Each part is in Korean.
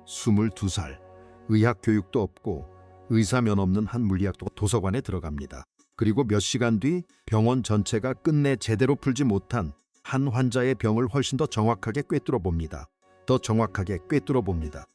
22살. 의학 교육도 없고 의사면 없는 한 물리학 도서관에 들어갑니다. 그리고 몇 시간 뒤 병원 전체가 끝내 제대로 풀지 못한 한 환자의 병을 훨씬 더 정확하게 꿰뚫어 봅니다. 더 정확하게 꿰뚫어 봅니다.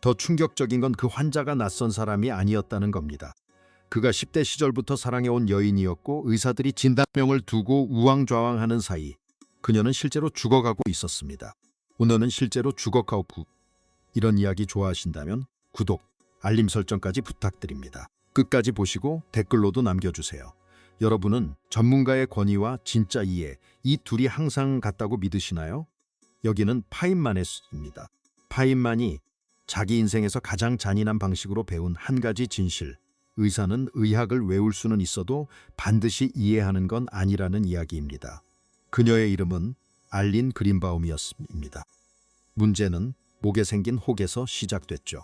더 충격적인 건 그 환자가 낯선 사람이 아니었다는 겁니다. 그가 10대 시절부터 사랑해온 여인이었고 의사들이 진단명을 두고 우왕좌왕하는 사이 그녀는 실제로 죽어가고 있었습니다. 오늘은 실제로 죽어가고 이런 이야기 좋아하신다면 구독, 알림 설정까지 부탁드립니다. 끝까지 보시고 댓글로도 남겨주세요. 여러분은 전문가의 권위와 진짜 이해, 이 둘이 항상 같다고 믿으시나요? 여기는 파인만의 수입니다. 파인만이 자기 인생에서 가장 잔인한 방식으로 배운 한 가지 진실. 의사는 의학을 외울 수는 있어도 반드시 이해하는 건 아니라는 이야기입니다. 그녀의 이름은 알린 그린바움이었습니다. 문제는 목에 생긴 혹에서 시작됐죠.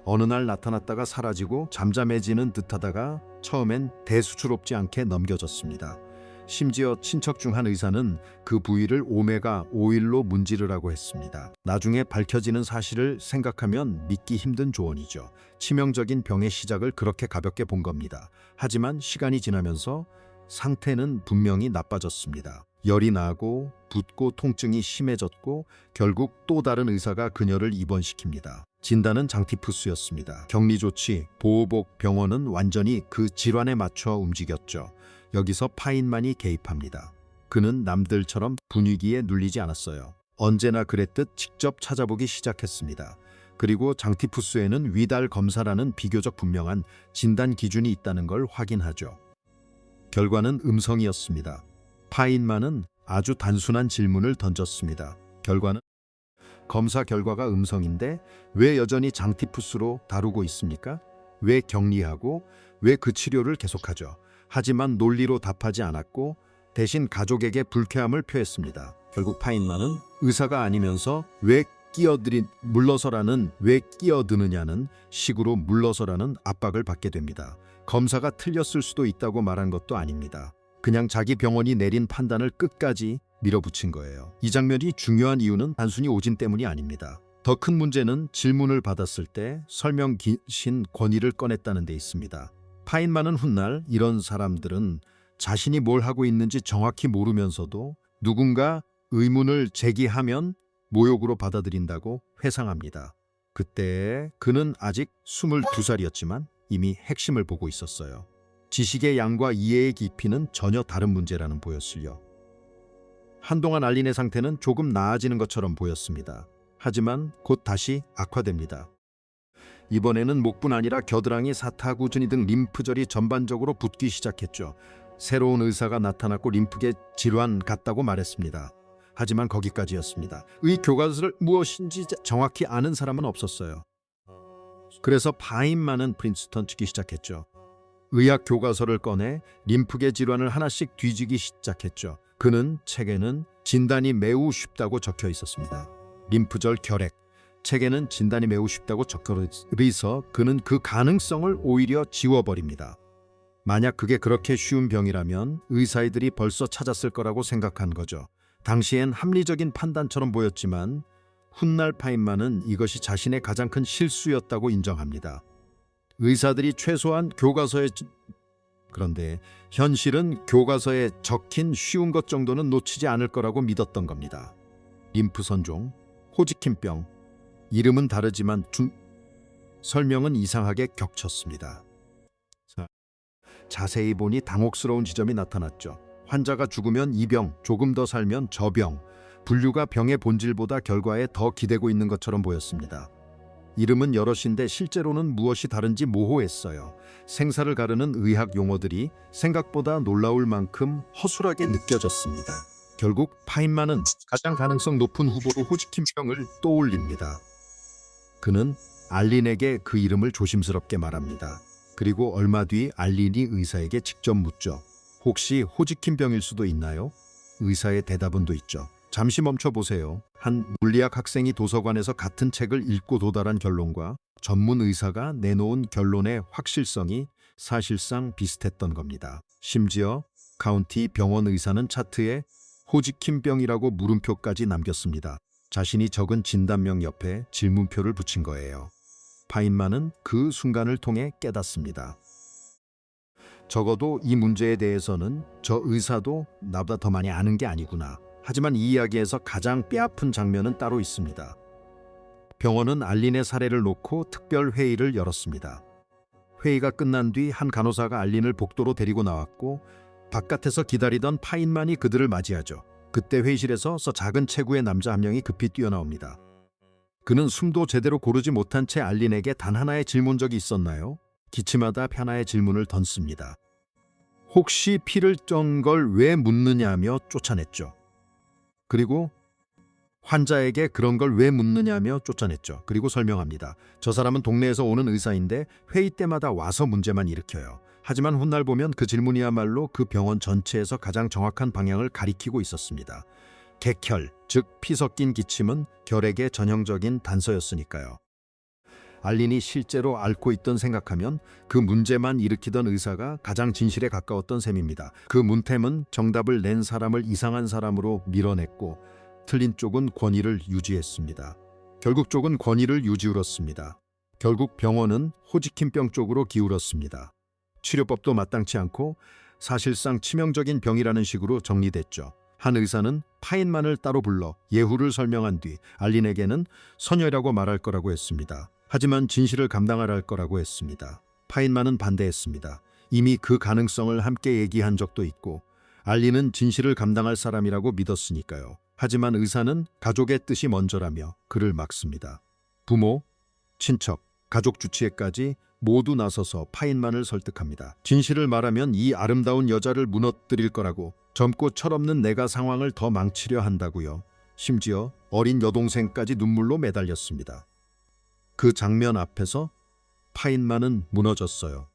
어느 날 나타났다가 사라지고 잠잠해지는 듯하다가 처음엔 대수롭지 않게 넘겨졌습니다. 심지어 친척 중 한 의사는 그 부위를 오메가 오일로 문지르라고 했습니다. 나중에 밝혀지는 사실을 생각하면 믿기 힘든 조언이죠. 치명적인 병의 시작을 그렇게 가볍게 본 겁니다. 하지만 시간이 지나면서 상태는 분명히 나빠졌습니다. 열이 나고 붓고 통증이 심해졌고 결국 또 다른 의사가 그녀를 입원시킵니다. 진단은 장티푸스였습니다. 격리 조치, 보호복, 병원은 완전히 그 질환에 맞춰 움직였죠. 여기서 파인만이 개입합니다. 그는 남들처럼 분위기에 눌리지 않았어요. 언제나 그랬듯 직접 찾아보기 시작했습니다. 그리고 장티푸스에는 위달 검사라는 비교적 분명한 진단 기준이 있다는 걸 확인하죠. 결과는 음성이었습니다. 파인만은 아주 단순한 질문을 던졌습니다. 검사 결과가 음성인데 왜 여전히 장티푸스로 다루고 있습니까? 왜 격리하고 왜 그 치료를 계속하죠? 하지만 논리로 답하지 않았고 대신 가족에게 불쾌함을 표했습니다. 결국 파인만은 의사가 아니면서 왜 끼어드느냐는 식으로 물러서라는 압박을 받게 됩니다. 검사가 틀렸을 수도 있다고 말한 것도 아닙니다. 그냥 자기 병원이 내린 판단을 끝까지 밀어붙인 거예요. 이 장면이 중요한 이유는 단순히 오진 때문이 아닙니다. 더 큰 문제는 질문을 받았을 때 설명 긴 권위를 꺼냈다는 데 있습니다. 파인만은 훗날 이런 사람들은 자신이 뭘 하고 있는지 정확히 모르면서도 누군가 의문을 제기하면 모욕으로 받아들인다고 회상합니다. 그때 그는 아직 22살이었지만 이미 핵심을 보고 있었어요. 지식의 양과 이해의 깊이는 전혀 다른 문제라는 보였으려. 한동안 알린의 상태는 조금 나아지는 것처럼 보였습니다. 하지만 곧 다시 악화됩니다. 이번에는 목뿐 아니라 겨드랑이, 사타구니 등 림프절이 전반적으로 붓기 시작했죠. 새로운 의사가 나타났고 림프계 질환 같다고 말했습니다. 하지만 거기까지였습니다. 의 교과서를 무엇인지 정확히 아는 사람은 없었어요. 그래서 파인만은 프린스턴 치기 시작했죠. 의학 교과서를 꺼내 림프계 질환을 하나씩 뒤지기 시작했죠. 그는 책에는 진단이 매우 쉽다고 적혀 있었습니다. 림프절 결핵. 책에는 진단이 매우 쉽다고 적혀 있어 그는 그 가능성을 오히려 지워버립니다. 만약 그게 그렇게 쉬운 병이라면 의사들이 벌써 찾았을 거라고 생각한 거죠. 당시엔 합리적인 판단처럼 보였지만 훗날 파인만은 이것이 자신의 가장 큰 실수였다고 인정합니다. 의사들이 최소한 그런데 현실은 교과서에 적힌 쉬운 것 정도는 놓치지 않을 거라고 믿었던 겁니다. 림프선종, 호지킨병, 이름은 다르지만 설명은 이상하게 겹쳤습니다. 자세히 보니 당혹스러운 지점이 나타났죠. 환자가 죽으면 이 병, 조금 더 살면 저 병, 분류가 병의 본질보다 결과에 더 기대고 있는 것처럼 보였습니다. 이름은 여럿인데 실제로는 무엇이 다른지 모호했어요. 생사를 가르는 의학 용어들이 생각보다 놀라울 만큼 허술하게 느껴졌습니다. 결국 파인만은 가장 가능성 높은 후보로 호지킨병을 떠올립니다. 그는 알린에게 그 이름을 조심스럽게 말합니다. 그리고 얼마 뒤 알린이 의사에게 직접 묻죠. 혹시 호지킨병일 수도 있나요? 의사의 대답은 있죠. 잠시 멈춰보세요. 한 물리학 학생이 도서관에서 같은 책을 읽고 도달한 결론과 전문 의사가 내놓은 결론의 확실성이 사실상 비슷했던 겁니다. 심지어 카운티 병원 의사는 차트에 호지킨병이라고 물음표까지 남겼습니다. 자신이 적은 진단명 옆에 질문표를 붙인 거예요. 파인만은 그 순간을 통해 깨닫습니다. 적어도 이 문제에 대해서는 저 의사도 나보다 더 많이 아는 게 아니구나. 하지만 이 이야기에서 가장 뼈아픈 장면은 따로 있습니다. 병원은 알린의 사례를 놓고 특별 회의를 열었습니다. 회의가 끝난 뒤 한 간호사가 알린을 복도로 데리고 나왔고 바깥에서 기다리던 파인만이 그들을 맞이하죠. 그때 회의실에서 작은 체구의 남자 한 명이 급히 뛰어나옵니다. 그는 숨도 제대로 고르지 못한 채 알린에게 단 하나의 질문적이 있었나요? 기침하다 하나의 질문을 던집니다. 혹시 피를 쩐 걸 왜 묻느냐며 쫓아냈죠. 그리고 환자에게 그런 걸 왜 묻느냐며 쫓아냈죠. 그리고 설명합니다. 저 사람은 동네에서 오는 의사인데 회의 때마다 와서 문제만 일으켜요. 하지만 훗날 보면 그 질문이야말로 그 병원 전체에서 가장 정확한 방향을 가리키고 있었습니다. 객혈, 즉 피 섞인 기침은 결핵의 전형적인 단서였으니까요. 알린이 실제로 앓고 있던 생각하면 그 문제만 일으키던 의사가 가장 진실에 가까웠던 셈입니다. 그 문템은 정답을 낸 사람을 이상한 사람으로 밀어냈고 틀린 쪽은 권위를 유지했습니다. 결국 쪽은 권위를 유지울었습니다. 결국 병원은 호지킨병 쪽으로 기울었습니다. 치료법도 마땅치 않고 사실상 치명적인 병이라는 식으로 정리됐죠. 한 의사는 파인만을 따로 불러 예후를 설명한 뒤 알린에게는 선열이라고 말할 거라고 했습니다. 하지만 진실을 감당하라 할 거라고 했습니다. 파인만은 반대했습니다. 이미 그 가능성을 함께 얘기한 적도 있고 알린은 진실을 감당할 사람이라고 믿었으니까요. 하지만 의사는 가족의 뜻이 먼저라며 그를 막습니다. 부모, 친척, 가족 주치의까지 모두 나서서 파인만을 설득합니다. 진실을 말하면 이 아름다운 여자를 무너뜨릴 거라고, 젊고 철없는 내가 상황을 더 망치려 한다고요. 심지어 어린 여동생까지 눈물로 매달렸습니다. 그 장면 앞에서 파인만은 무너졌어요.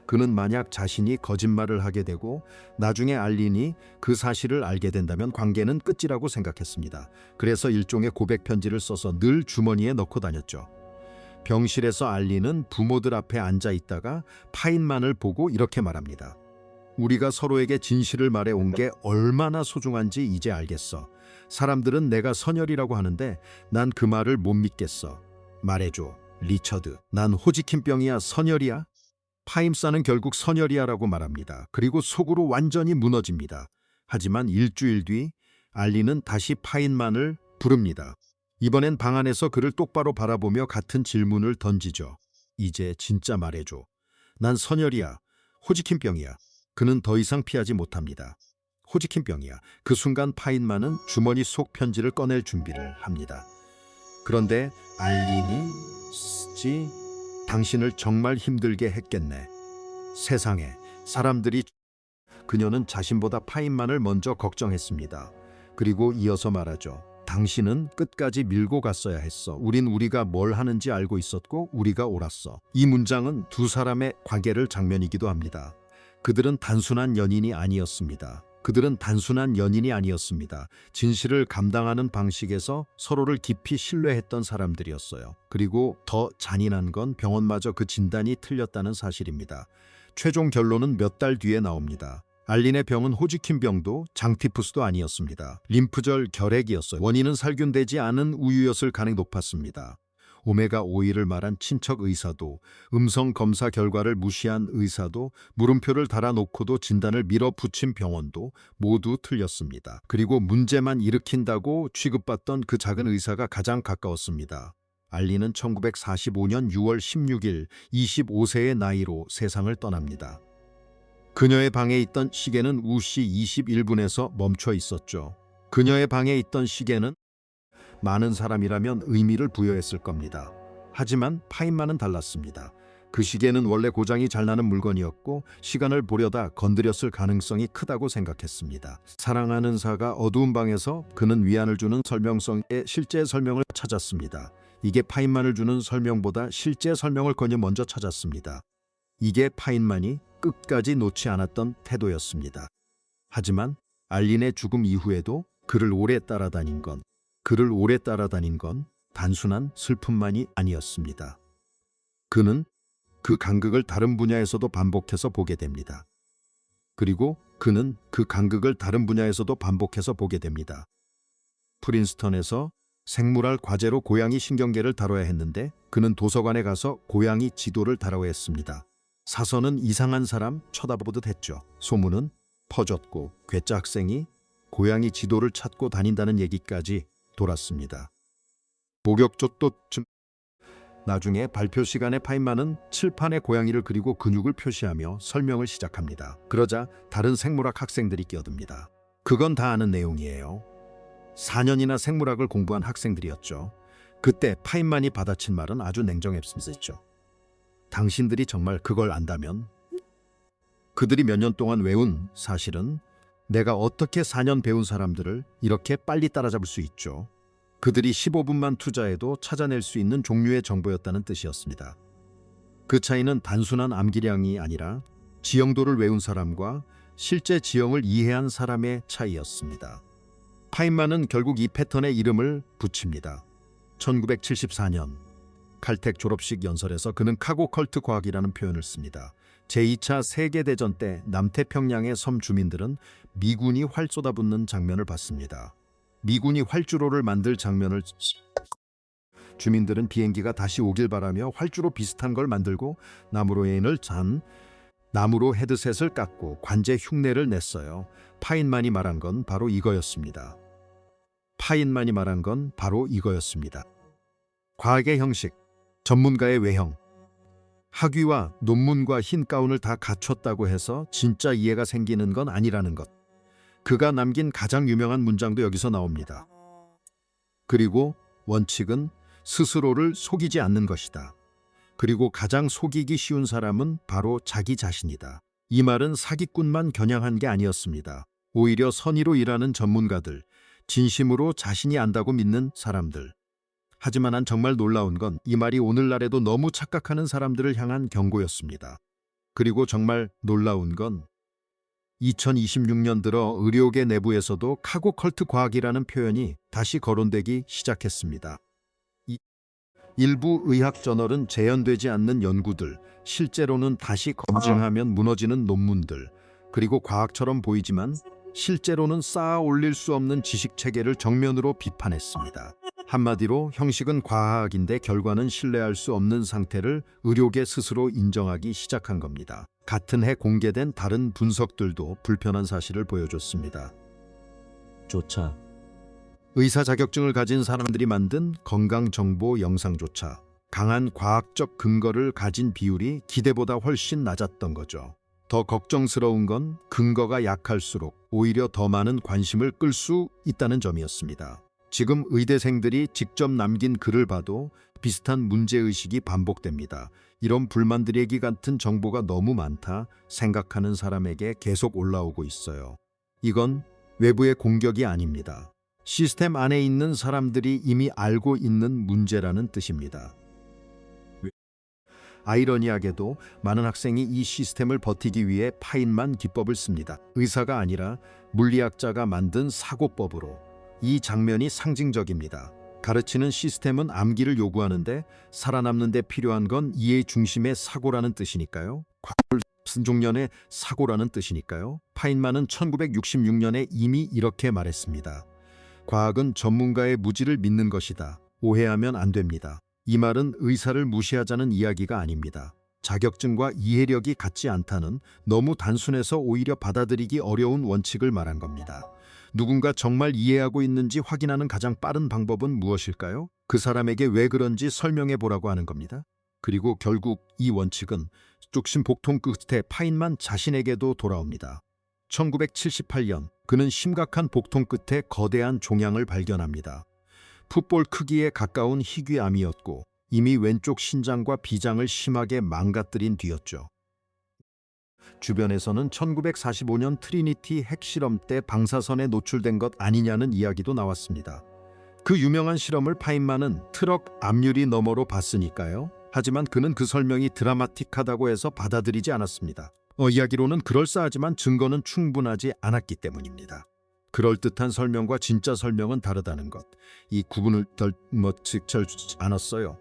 그는 만약 자신이 거짓말을 하게 되고 나중에 알린이 그 사실을 알게 된다면 관계는 끝이라고 생각했습니다. 그래서 일종의 고백 편지를 써서 늘 주머니에 넣고 다녔죠. 병실에서 알린은 부모들 앞에 앉아 있다가 파인만을 보고 이렇게 말합니다. 우리가 서로에게 진실을 말해 온 게 얼마나 소중한지 이제 알겠어. 사람들은 내가 선열이라고 하는데 난 그 말을 못 믿겠어. 말해줘, 리처드. 난 호지킨병이야, 선열이야? 파임사는 결국 선열이야라고 말합니다. 그리고 속으로 완전히 무너집니다. 하지만 일주일 뒤 알린은 다시 파인만을 부릅니다. 이번엔 방 안에서 그를 똑바로 바라보며 같은 질문을 던지죠. 이제 진짜 말해줘. 난 선열이야. 호지킨병이야. 그는 더 이상 피하지 못합니다. 호지킨병이야. 그 순간 파인만은 주머니 속 편지를 꺼낼 준비를 합니다. 그런데 알린이 쓰지 당신을 정말 힘들게 했겠네. 세상에 사람들이. 그녀는 자신보다 파인만을 먼저 걱정했습니다. 그리고 이어서 말하죠. 당신은 끝까지 밀고 갔어야 했어. 우린 우리가 뭘 하는지 알고 있었고 우리가 옳았어. 이 문장은 두 사람의 관계를 장면이기도 합니다. 그들은 단순한 연인이 아니었습니다. 진실을 감당하는 방식에서 서로를 깊이 신뢰했던 사람들이었어요. 그리고 더 잔인한 건 병원마저 그 진단이 틀렸다는 사실입니다. 최종 결론은 몇 달 뒤에 나옵니다. 알린의 병은 호지킨병도 장티푸스도 아니었습니다. 림프절 결핵이었어요. 원인은 살균되지 않은 우유였을 가능성이 높았습니다. 오메가 오일을 말한 친척 의사도, 음성 검사 결과를 무시한 의사도, 물음표를 달아놓고도 진단을 밀어붙인 병원도 모두 틀렸습니다. 그리고 문제만 일으킨다고 취급받던 그 작은 의사가 가장 가까웠습니다. 알린은 1945년 6월 16일 25세의 나이로 세상을 떠납니다. 그녀의 방에 있던 시계는 우시 21분에서 멈춰 있었죠. 그녀의 방에 있던 시계는 많은 사람이라면 의미를 부여했을 겁니다. 하지만 파인만은 달랐습니다. 그 시계는 원래 고장이 잘 나는 물건이었고 시간을 보려다 건드렸을 가능성이 크다고 생각했습니다. 사랑하는 사가 어두운 방에서 그는 위안을 주는 설명성의 실제 설명을 찾았습니다. 이게 파인만을 주는 설명보다 실제 설명을 먼저 찾았습니다. 이게 파인만이 끝까지 놓지 않았던 태도였습니다. 하지만 알린의 죽음 이후에도 그를 오래 따라다닌 건 단순한 슬픔만이 아니었습니다. 그는 그 간극을 다른 분야에서도 반복해서 보게 됩니다. 그리고 그는 그 간극을 다른 분야에서도 반복해서 보게 됩니다. 프린스턴에서 생물학 과제로 고양이 신경계를 다뤄야 했는데 그는 도서관에 가서 고양이 지도를 다뤄야 했습니다. 사서는 이상한 사람 쳐다보듯 했죠. 소문은 퍼졌고 괴짜 학생이 고양이 지도를 찾고 다닌다는 얘기까지 돌았습니다. 목욕조 쯤 나중에 발표 시간에 파인만은 칠판에 고양이를 그리고 근육을 표시하며 설명을 시작합니다. 그러자 다른 생물학 학생들이 끼어듭니다. 그건 다 아는 내용이에요. 4년이나 생물학을 공부한 학생들이었죠. 그때 파인만이 받아친 말은 아주 냉정했었죠. 당신들이 정말 그걸 안다면? 그들이 몇 년 동안 외운 사실은 내가 어떻게 4년 배운 사람들을 이렇게 빨리 따라잡을 수 있죠. 그들이 15분만 투자해도 찾아낼 수 있는 종류의 정보였다는 뜻이었습니다. 그 차이는 단순한 암기량이 아니라 지형도를 외운 사람과 실제 지형을 이해한 사람의 차이였습니다. 파인만은 결국 이 패턴에 이름을 붙입니다. 1974년 칼텍 졸업식 연설에서 그는 카고 컬트 과학이라는 표현을 씁니다. 제2차 세계대전 때 남태평양의 섬 주민들은 미군이 활 쏟아붓는 장면을 봤습니다. 미군이 활주로를 만들 장면을 주민들은 비행기가 다시 오길 바라며 활주로 비슷한 걸 만들고 나무로 애인을 잔 나무로 헤드셋을 깎고 관제 흉내를 냈어요. 파인만이 말한 건 바로 이거였습니다. 과학의 형식, 전문가의 외형, 학위와 논문과 흰 가운을 다 갖췄다고 해서 진짜 이해가 생기는 건 아니라는 것. 그가 남긴 가장 유명한 문장도 여기서 나옵니다. 그리고 원칙은 스스로를 속이지 않는 것이다. 그리고 가장 속이기 쉬운 사람은 바로 자기 자신이다. 이 말은 사기꾼만 겨냥한 게 아니었습니다. 오히려 선의로 일하는 전문가들, 진심으로 자신이 안다고 믿는 사람들. 하지만 정말 놀라운 건 이 말이 오늘날에도 너무 착각하는 사람들을 향한 경고였습니다. 그리고 정말 놀라운 건 2026년 들어 의료계 내부에서도 카고 컬트 과학이라는 표현이 다시 거론되기 시작했습니다. 일부 의학 저널은 재현되지 않는 연구들, 실제로는 다시 검증하면 무너지는 논문들, 그리고 과학처럼 보이지만 실제로는 쌓아 올릴 수 없는 지식 체계를 정면으로 비판했습니다. 한마디로 형식은 과학인데 결과는 신뢰할 수 없는 상태를 의료계 스스로 인정하기 시작한 겁니다. 같은 해 공개된 다른 분석들도 불편한 사실을 보여줬습니다. 의사 자격증을 가진 사람들이 만든 건강정보 영상조차 강한 과학적 근거를 가진 비율이 기대보다 훨씬 낮았던 거죠. 더 걱정스러운 건 근거가 약할수록 오히려 더 많은 관심을 끌 수 있다는 점이었습니다. 지금 의대생들이 직접 남긴 글을 봐도 비슷한 문제의식이 반복됩니다. 이런 불만들얘기 같은 정보가 너무 많다 생각하는 사람에게 계속 올라오고 있어요. 이건 외부의 공격이 아닙니다. 시스템 안에 있는 사람들이 이미 알고 있는 문제라는 뜻입니다. 아이러니하게도 많은 학생이 이 시스템을 버티기 위해 파인만 기법을 씁니다. 의사가 아니라 물리학자가 만든 사고법으로. 이 장면이 상징적입니다. 가르치는 시스템은 암기를 요구하는데 살아남는 데 필요한 건 이해 중심의 사고라는 뜻이니까요. 순종년의 사고라는 뜻이니까요. 파인만은 1966년에 이미 이렇게 말했습니다. 과학은 전문가의 무지를 믿는 것이다. 오해하면 안 됩니다. 이 말은 의사를 무시하자는 이야기가 아닙니다. 자격증과 이해력이 같지 않다는 너무 단순해서 오히려 받아들이기 어려운 원칙을 말한 겁니다. 누군가 정말 이해하고 있는지 확인하는 가장 빠른 방법은 무엇일까요? 그 사람에게 왜 그런지 설명해 보라고 하는 겁니다. 그리고 결국 이 원칙은 뚝심 복통 끝에 파인만 자신에게도 돌아옵니다. 1978년 그는 심각한 복통 끝에 거대한 종양을 발견합니다. 풋볼 크기에 가까운 희귀암이었고 이미 왼쪽 신장과 비장을 심하게 망가뜨린 뒤였죠. 주변에서는 1945년 트리니티 핵실험 때 방사선에 노출된 것 아니냐는 이야기도 나왔습니다. 그 유명한 실험을 파인만은 트럭 앞유리 너머로 봤으니까요. 하지만 그는 그 설명이 드라마틱하다고 해서 받아들이지 않았습니다. 이야기로는 그럴싸하지만 증거는 충분하지 않았기 때문입니다. 그럴듯한 설명과 진짜 설명은 다르다는 것. 이 구분을 놓지 않았어요.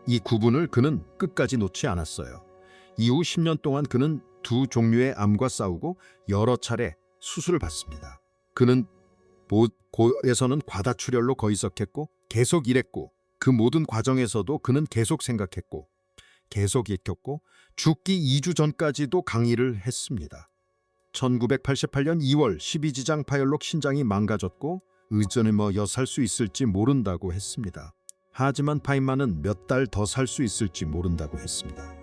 이 구분을 그는 끝까지 놓지 않았어요. 이후 10년 동안 그는 두 종류의 암과 싸우고 여러 차례 수술을 받습니다. 그는 고에서는 과다출혈로 거의 석했고 계속 일했고 그 모든 과정에서도 그는 계속 생각했고 계속 익혔고 죽기 2주 전까지도 강의를 했습니다. 1988년 2월 12지장 파열록 신장이 망가졌고 의전에 살 수 있을지 모른다고 했습니다. 하지만 파인만은 몇 달 더 살 수 있을지 모른다고 했습니다.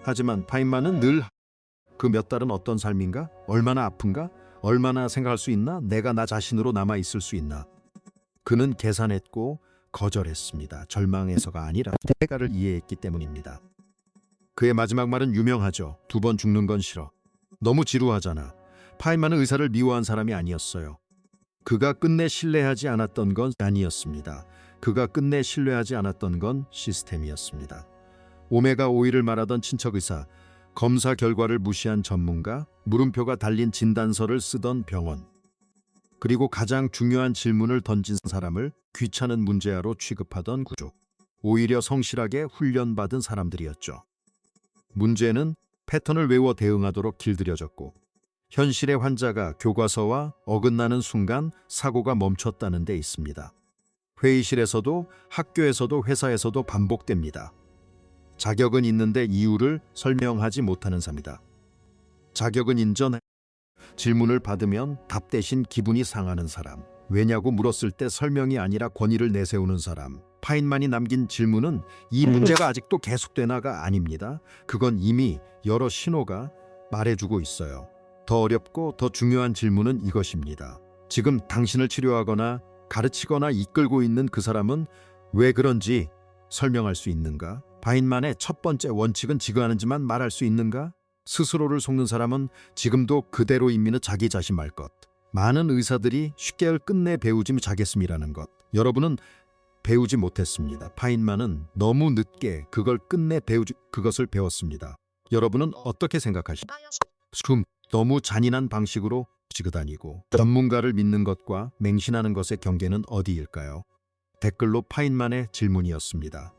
하지만 파인만은 늘 그 몇 달은 어떤 삶인가? 얼마나 아픈가? 얼마나 생각할 수 있나? 내가 나 자신으로 남아 있을 수 있나? 그는 계산했고 거절했습니다. 절망해서가 아니라 대가를 이해했기 때문입니다. 그의 마지막 말은 유명하죠. 2번 죽는 건 싫어. 너무 지루하잖아. 파인만은 의사를 미워한 사람이 아니었어요. 그가 끝내 신뢰하지 않았던 건 아니었습니다. 그가 끝내 신뢰하지 않았던 건 시스템이었습니다. 오메가 오일을 말하던 친척 의사, 검사 결과를 무시한 전문가, 물음표가 달린 진단서를 쓰던 병원, 그리고 가장 중요한 질문을 던진 사람을 귀찮은 문제아로 취급하던 구조, 오히려 성실하게 훈련받은 사람들이었죠. 문제는 패턴을 외워 대응하도록 길들여졌고 현실의 환자가 교과서와 어긋나는 순간 사고가 멈췄다는 데 있습니다. 회의실에서도 학교에서도 회사에서도 반복됩니다. 자격은 있는데 이유를 설명하지 못하는 삶이다. 자격은 인정해. 질문을 받으면 답 대신 기분이 상하는 사람. 왜냐고 물었을 때 설명이 아니라 권위를 내세우는 사람. 파인만이 남긴 질문은 이 문제가 아직도 계속되나가 아닙니다. 그건 이미 여러 신호가 말해주고 있어요. 더 어렵고 더 중요한 질문은 이것입니다. 지금 당신을 치료하거나 가르치거나 이끌고 있는 그 사람은 왜 그런지 설명할 수 있는가? 파인만의 첫 번째 원칙은 지가 하는지만 말할 수 있는가? 스스로를 속는 사람은 지금도 그대로입니다. 자기 자신 말 것. 많은 의사들이 쉽게 끝내 배우지 못하겠음이라는 것. 여러분은 배우지 못했습니다. 파인만은 너무 늦게 그것을 배웠습니다. 여러분은 어떻게 생각하십니까? 너무 잔인한 방식으로 지그다니고 전문가를 믿는 것과 맹신하는 것의 경계는 어디일까요? 댓글로 파인만의 질문이었습니다.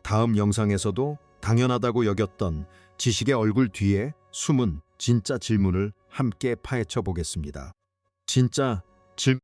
다음 영상에서도 당연하다고 여겼던 지식의 얼굴 뒤에 숨은 진짜 질문을 함께 파헤쳐 보겠습니다. 진짜 질문